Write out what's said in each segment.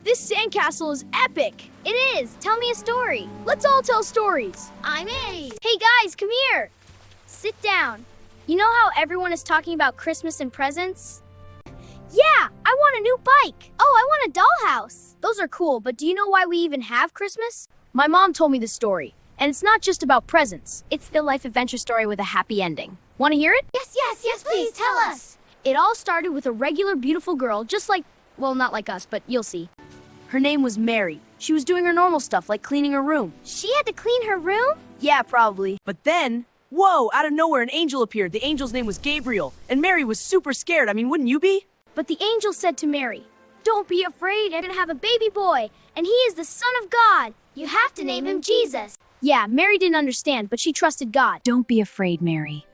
This sandcastle is epic. It is. Tell me a story. Let's all tell stories. I'm in. Hey guys, come here. Sit down. You know how everyone is talking about Christmas and presents? Yeah, I want a new bike. Oh, I want a dollhouse. Those are cool, but do you know why we even have Christmas? My mom told me the story, and it's not just about presents. It's the life adventure story with a happy ending. Want to hear it? Yes, please tell us. It all started with a regular, beautiful girl, just like, well, not like us, but you'll see. Her name was Mary. She was doing her normal stuff, like cleaning her room. She had to clean her room? Yeah, probably. But then, whoa, out of nowhere, an angel appeared. The angel's name was Gabriel, and Mary was super scared. I mean, wouldn't you be? But the angel said to Mary, "Don't be afraid, I'm gonna have a baby boy, and he is the Son of God. You have to name him Jesus." Yeah, Mary didn't understand, but she trusted God. Don't be afraid, Mary.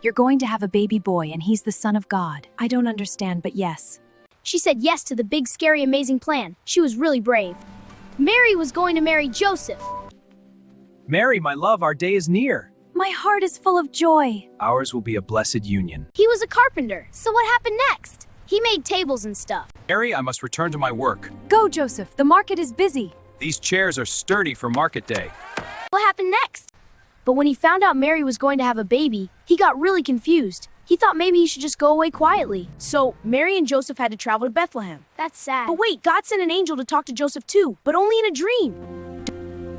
You're going to have a baby boy, and he's the Son of God. I don't understand, but yes. She said yes to the big, scary, amazing plan. She was really brave. Mary was going to marry Joseph. Mary, my love, our day is near. My heart is full of joy. Ours will be a blessed union. He was a carpenter, so what happened next? He made tables and stuff. Mary, I must return to my work. Go, Joseph. The market is busy. These chairs are sturdy for market day. What happened next? But when he found out Mary was going to have a baby, he got really confused. He thought maybe he should just go away quietly. So Mary and Joseph had to travel to Bethlehem. That's sad. But wait, God sent an angel to talk to Joseph too, but only in a dream.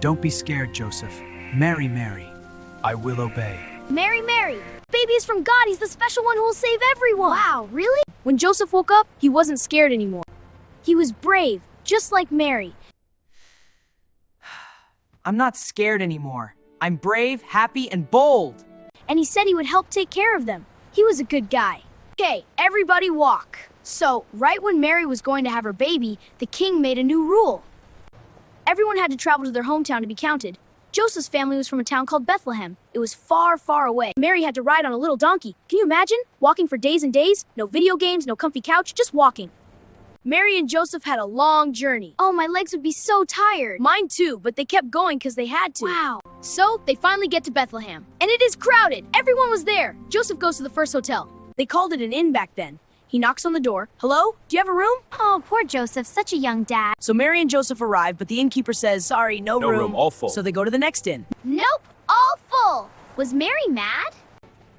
Don't be scared, Joseph. Mary, Mary, I will obey. Mary. Baby is from God. He's the special one who will save everyone. Wow, really? When Joseph woke up, he wasn't scared anymore. He was brave, just like Mary. I'm not scared anymore. I'm brave, happy, and bold. And he said he would help take care of them. He was a good guy. Okay, everybody walk. So, right when Mary was going to have her baby, the king made a new rule. Everyone had to travel to their hometown to be counted. Joseph's family was from a town called Bethlehem. It was far, far away. Mary had to ride on a little donkey. Can you imagine? Walking for days and days? No video games, no comfy couch, just walking. Mary and Joseph had a long journey. Oh, my legs would be so tired. Mine too, but they kept going because they had to. Wow. So, they finally get to Bethlehem. And it is crowded. Everyone was there. Joseph goes to the first hotel. They called it an inn back then. He knocks on the door. Hello? Do you have a room? Oh, poor Joseph, such a young dad. So Mary and Joseph arrive, but the innkeeper says, sorry, no room. All full. So they go to the next inn. Nope, all full. Was Mary mad?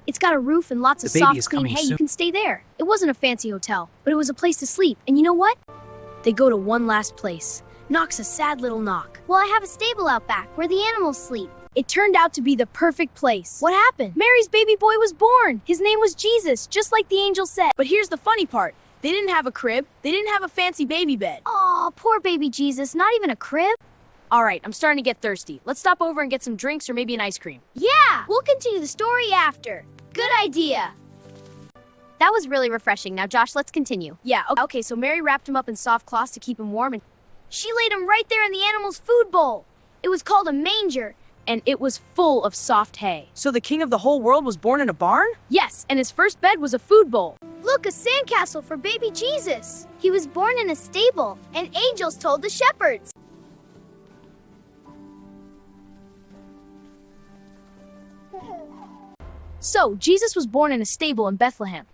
It's got a roof and lots of The baby soft, is clean coming hay. soon. You can stay there. It wasn't a fancy hotel, but it was a place to sleep. And you know what? They go to one last place. Knocks a sad little knock. Well, I have a stable out back where the animals sleep. It turned out to be the perfect place. What happened? Mary's baby boy was born. His name was Jesus, just like the angel said. But here's the funny part. They didn't have a crib. They didn't have a fancy baby bed. Oh, poor baby Jesus, not even a crib? All right, I'm starting to get thirsty. Let's stop over and get some drinks or maybe an ice cream. Yeah, we'll continue the story after. Good idea. That was really refreshing. Now, Josh, let's continue. Yeah, okay, so Mary wrapped him up in soft cloths to keep him warm, and she laid him right there in the animal's food bowl. It was called a manger, and it was full of soft hay. So the king of the whole world was born in a barn? Yes, and his first bed was a food bowl. Look, a sandcastle for baby Jesus. He was born in a stable, and angels told the shepherds. So, Jesus was born in a stable in Bethlehem.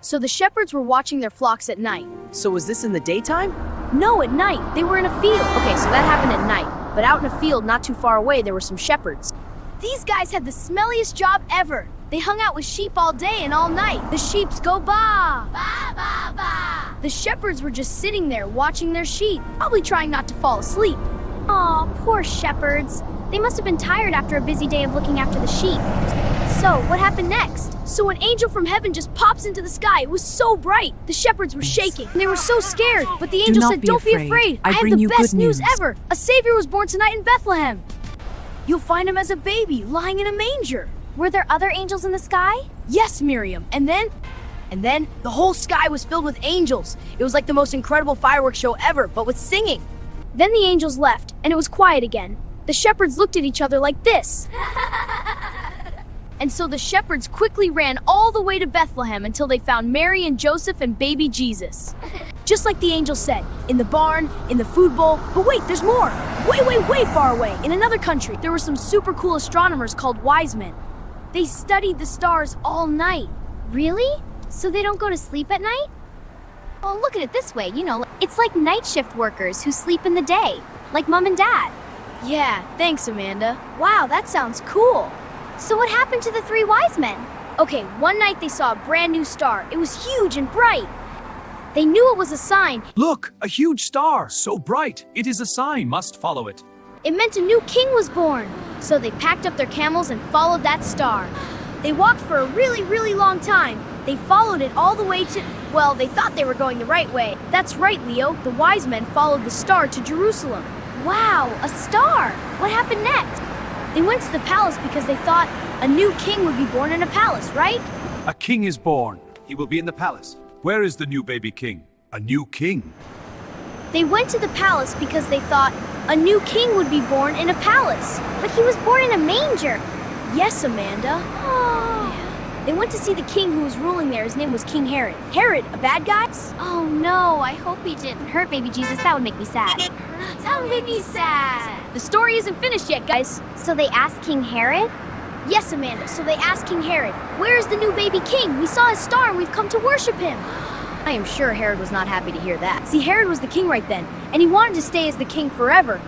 So the shepherds were watching their flocks at night. So was this in the daytime? No, at night. They were in a field. Okay, so that happened at night. But out in a field not too far away, there were some shepherds. These guys had the smelliest job ever. They hung out with sheep all day and all night. The sheeps go baa. Ba, ba, ba. The shepherds were just sitting there watching their sheep, probably trying not to fall asleep. Aw, poor shepherds. They must have been tired after a busy day of looking after the sheep. So, what happened next? So an angel from heaven just pops into the sky. It was so bright. The shepherds were shaking. And they were so scared. But the angel not said, be don't be afraid. afraid. I have bring the you best good news news." ever. A savior was born tonight in Bethlehem. You'll find him as a baby, lying in a manger. Were there other angels in the sky? Yes, Miriam. And then the whole sky was filled with angels. It was like the most incredible fireworks show ever, but with singing. Then the angels left, and it was quiet again. The shepherds looked at each other like this. And so the shepherds quickly ran all the way to Bethlehem until they found Mary and Joseph and baby Jesus. Just like the angel said, in the barn, in the food bowl. But wait, there's more. Way far away, in another country, there were some super cool astronomers called wise men. They studied the stars all night. Really? So they don't go to sleep at night? Well, look at it this way, it's like night shift workers who sleep in the day, like Mom and Dad. Yeah, thanks, Amanda. Wow, that sounds cool. So what happened to the three wise men? Okay, one night they saw a brand new star. It was huge and bright. They knew it was a sign. Look, a huge star, so bright. It is a sign, must follow it. It meant a new king was born. So they packed up their camels and followed that star. They walked for a really, really long time. They followed it all the way to, well, they thought they were going the right way. That's right, Leo. The wise men followed the star to Jerusalem. Wow, a star! What happened next? They went to the palace because they thought a new king would be born in a palace, right? A king is born. He will be in the palace. Where is the new baby king? A new king? They went to the palace because they thought a new king would be born in a palace. But he was born in a manger. Yes, Amanda. They went to see the king who was ruling there. His name was King Herod. Herod, a bad guy? Oh no, I hope he didn't hurt baby Jesus. That would make me sad. That made me sad. The story isn't finished yet, guys. So they asked King Herod? Yes, Amanda. So they asked King Herod, "Where is the new baby king? We saw his star and we've come to worship him." I am sure Herod was not happy to hear that. See, Herod was the king right then, and he wanted to stay as the king forever.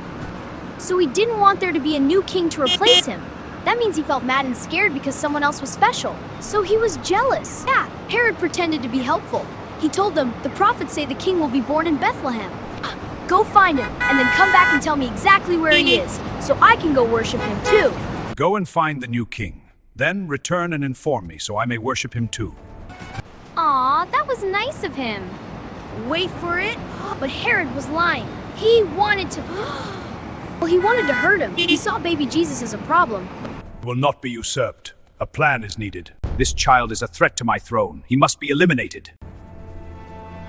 So he didn't want there to be a new king to replace him. That means he felt mad and scared because someone else was special. So he was jealous. Yeah, Herod pretended to be helpful. He told them, "The prophets say the king will be born in Bethlehem. Go find him, and then come back and tell me exactly where he is, so I can go worship him too." Go and find the new king. Then return and inform me so I may worship him too. Aw, that was nice of him. Wait for it. But Herod was lying. He wanted to... Well, he wanted to hurt him. He saw baby Jesus as a problem. Will not be usurped. A plan is needed. This child is a threat to my throne. He must be eliminated.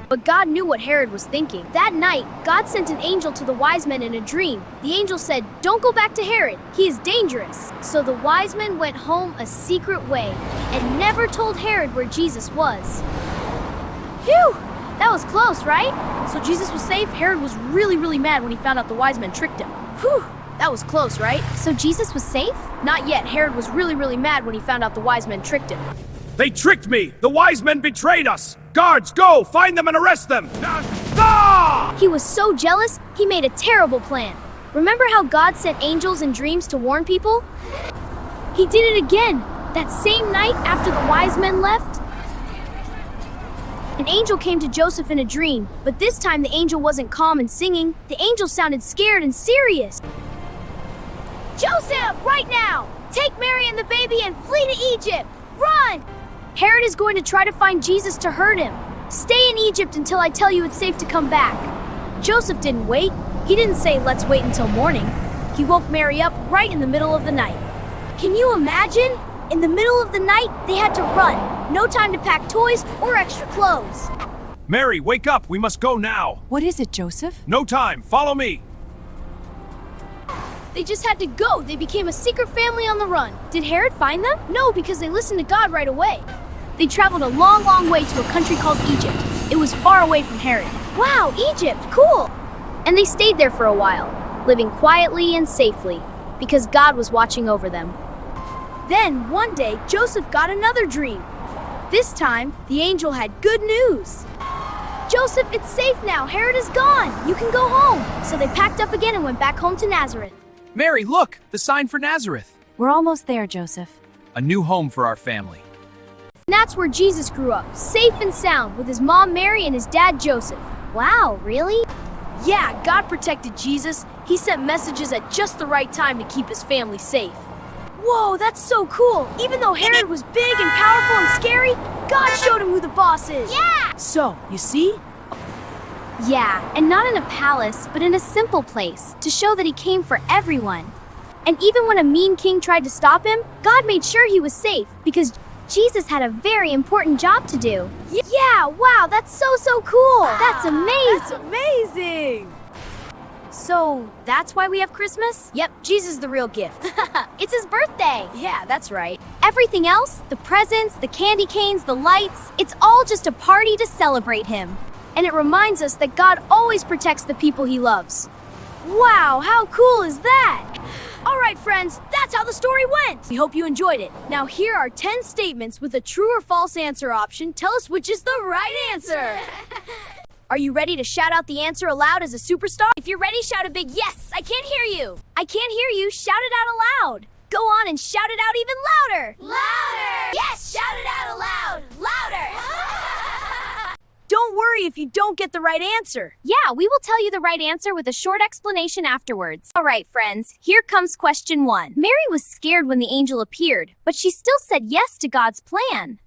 But God knew what Herod was thinking. That night, God sent an angel to the wise men in a dream. The angel said, "Don't go back to Herod. He is dangerous." So the wise men went home a secret way and never told Herod where Jesus was. Phew! That was close, right? So Jesus was safe. Herod was really, really mad when he found out the wise men tricked him. Whew! That was close, right? So Jesus was safe? Not yet. Herod was really, really mad when he found out the wise men tricked him. They tricked me! The wise men betrayed us! Guards, go! Find them and arrest them! Ah! He was so jealous, he made a terrible plan. Remember how God sent angels in dreams to warn people? He did it again. That same night after the wise men left, an angel came to Joseph in a dream, but this time the angel wasn't calm and singing. The angel sounded scared and serious. "Joseph, right now! Take Mary and the baby and flee to Egypt! Run! Herod is going to try to find Jesus to hurt him. Stay in Egypt until I tell you it's safe to come back." Joseph didn't wait. He didn't say, "Let's wait until morning." He woke Mary up right in the middle of the night. Can you imagine? In the middle of the night, they had to run. No time to pack toys or extra clothes. Mary, wake up! We must go now! What is it, Joseph? No time! Follow me! They just had to go. They became a secret family on the run. Did Herod find them? No, because they listened to God right away. They traveled a long, long way to a country called Egypt. It was far away from Herod. Wow, Egypt, cool! And they stayed there for a while, living quietly and safely, because God was watching over them. Then, one day, Joseph got another dream. This time, the angel had good news. "Joseph, it's safe now. Herod is gone. You can go home." So they packed up again and went back home to Nazareth. Mary, look! The sign for Nazareth. We're almost there, Joseph. A new home for our family. And that's where Jesus grew up, safe and sound, with his mom Mary and his dad Joseph. Wow, really? Yeah, God protected Jesus. He sent messages at just the right time to keep his family safe. Whoa, that's so cool! Even though Herod was big and powerful and scary, God showed him who the boss is. Yeah! So, you see? Yeah, and not in a palace, but in a simple place, to show that he came for everyone. And even when a mean king tried to stop him, God made sure he was safe, because Jesus had a very important job to do. yeah, wow, that's so cool! That's amazing! That's amazing! So, that's why we have Christmas? Yep, Jesus is the real gift. It's his birthday! Yeah, that's right. Everything else, the presents, the candy canes, the lights, it's all just a party to celebrate him. And it reminds us that God always protects the people he loves. Wow, how cool is that? All right, friends, that's how the story went. We hope you enjoyed it. Now here are 10 statements with a true or false answer option. Tell us which is the right answer. Are you ready to shout out the answer aloud as a superstar? If you're ready, shout a big yes. I can't hear you. I can't hear you. Shout it out aloud. Go on and shout it out even louder. Louder! Yes, shout it out aloud! Louder! Don't worry if you don't get the right answer. Yeah, we will tell you the right answer with a short explanation afterwards. All right, friends, here comes question 1. Mary was scared when the angel appeared, but she still said yes to God's plan.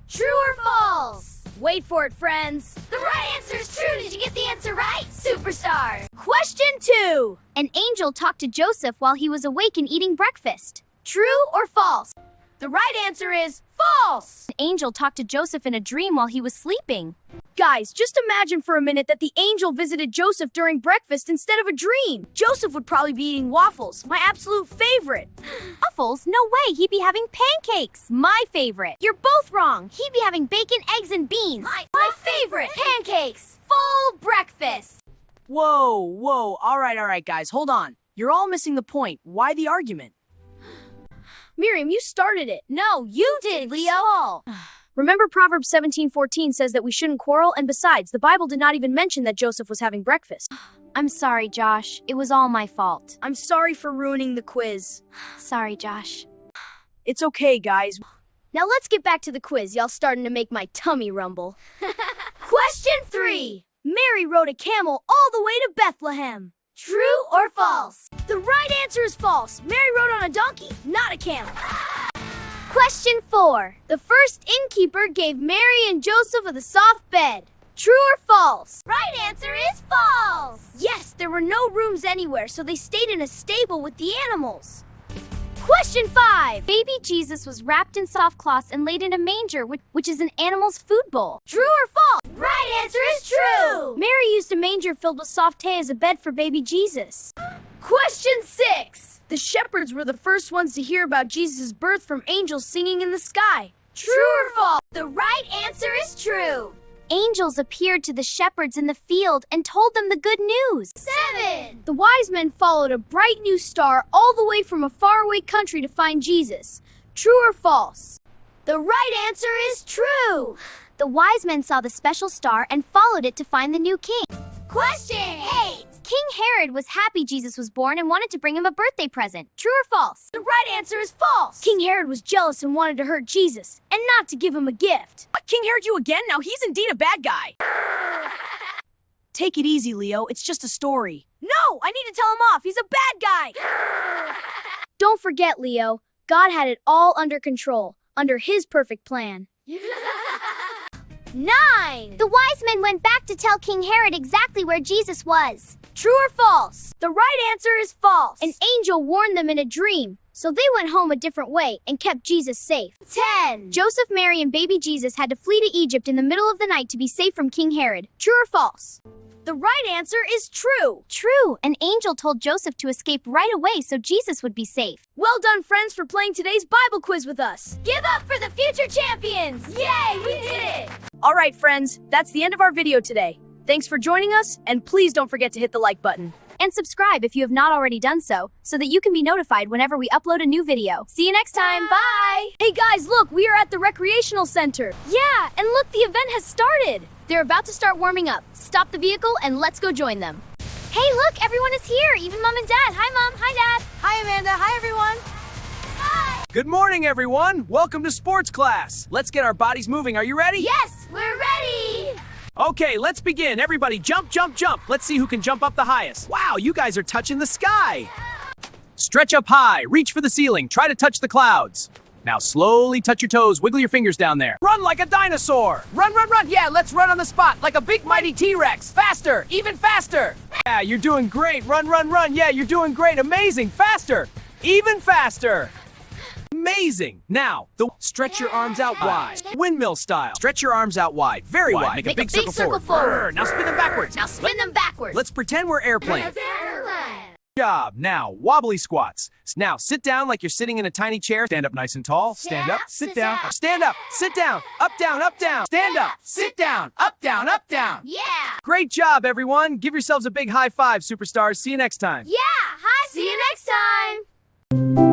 True or false? Wait for it, friends. The right answer is true. Did you get the answer right? Superstar. Question 2. An angel talked to Joseph while he was awake and eating breakfast. True or false? The right answer is false. An angel talked to Joseph in a dream while he was sleeping. Guys, just imagine for a minute that the angel visited Joseph during breakfast instead of a dream. Joseph would probably be eating waffles, my absolute favorite. Waffles? No way, he'd be having pancakes. My favorite. You're both wrong. He'd be having bacon, eggs, and beans. My favorite. Pancakes. Full breakfast. Whoa. All right, guys, hold on. You're all missing the point. Why the argument? Miriam, you started it. No, you did, Leo. Remember Proverbs 17:14 says that we shouldn't quarrel, and besides, the Bible did not even mention that Joseph was having breakfast. I'm sorry, Josh. It was all my fault. I'm sorry for ruining the quiz. Sorry, Josh. It's okay, guys. Now let's get back to the quiz. Y'all starting to make my tummy rumble. Question 3. Mary rode a camel all the way to Bethlehem. True or false? The right answer is false. Mary rode on a donkey, not a camel. Question 4. The first innkeeper gave Mary and Joseph the soft bed. True or false? Right answer is false. Yes, there were no rooms anywhere, so they stayed in a stable with the animals. Question 5. Baby Jesus was wrapped in soft cloths and laid in a manger, which is an animal's food bowl. True or false? Right answer is true. Mary used a manger filled with soft hay as a bed for baby Jesus. Question 6. The shepherds were the first ones to hear about Jesus' birth from angels singing in the sky. True or false? The right answer is true. Angels appeared to the shepherds in the field and told them the good news. 7. The wise men followed a bright new star all the way from a faraway country to find Jesus. True or false? The right answer is true. The wise men saw the special star and followed it to find the new king. Question 8. King Herod was happy Jesus was born and wanted to bring him a birthday present. True or false? The right answer is false. King Herod was jealous and wanted to hurt Jesus, and not to give him a gift. King Herod you again? Now he's indeed a bad guy. Take it easy, Leo. It's just a story. No, I need to tell him off. He's a bad guy. Don't forget, Leo, God had it all under control, under his perfect plan. 9. The wise men went back to tell King Herod exactly where Jesus was. True or false? The right answer is false. An angel warned them in a dream, so they went home a different way and kept Jesus safe. 10. Joseph, Mary, and baby Jesus had to flee to Egypt in the middle of the night to be safe from King Herod. True or false? The right answer is true. True. An angel told Joseph to escape right away so Jesus would be safe. Well done, friends, for playing today's Bible quiz with us. Give up for the future champions. Yay, we did it. All right, friends, that's the end of our video today. Thanks for joining us, and please don't forget to hit the like button. And subscribe if you have not already done so that you can be notified whenever we upload a new video. See you next time. Bye! Hey guys, look, we are at the recreational center. Yeah, and look, the event has started. They're about to start warming up. Stop the vehicle and let's go join them. Hey, look, everyone is here, even Mom and Dad. Hi, Mom. Hi, Dad. Hi, Amanda. Hi, everyone. Good morning, everyone. Welcome to sports class. Let's get our bodies moving. Are you ready? Yes, we're ready. Okay, let's begin. Everybody jump, jump, jump. Let's see who can jump up the highest. Wow, you guys are touching the sky. Stretch up high, reach for the ceiling, try to touch the clouds. Now slowly touch your toes, wiggle your fingers down there. Run like a dinosaur. Run. Yeah, let's run on the spot like a big mighty T-Rex. Faster, even faster. Yeah, you're doing great. Run. Yeah, you're doing great. Amazing. Faster, even faster. Amazing. Now, stretch your arms out wide. Windmill style. Stretch your arms out wide. Very wide. Make a big circle forward. Brr. Now spin them backwards. Now spin them backwards. Let's pretend we're airplanes. Good job. Now, wobbly squats. Now, sit down like you're sitting in a tiny chair. Stand up nice and tall. Stand up, sit down. Stand up, sit down. Up, down, up, down. Stand up, sit down. Up, down, up, down. Yeah. Great job, everyone. Give yourselves a big high five, superstars. See you next time. Yeah. Hi. See you next time.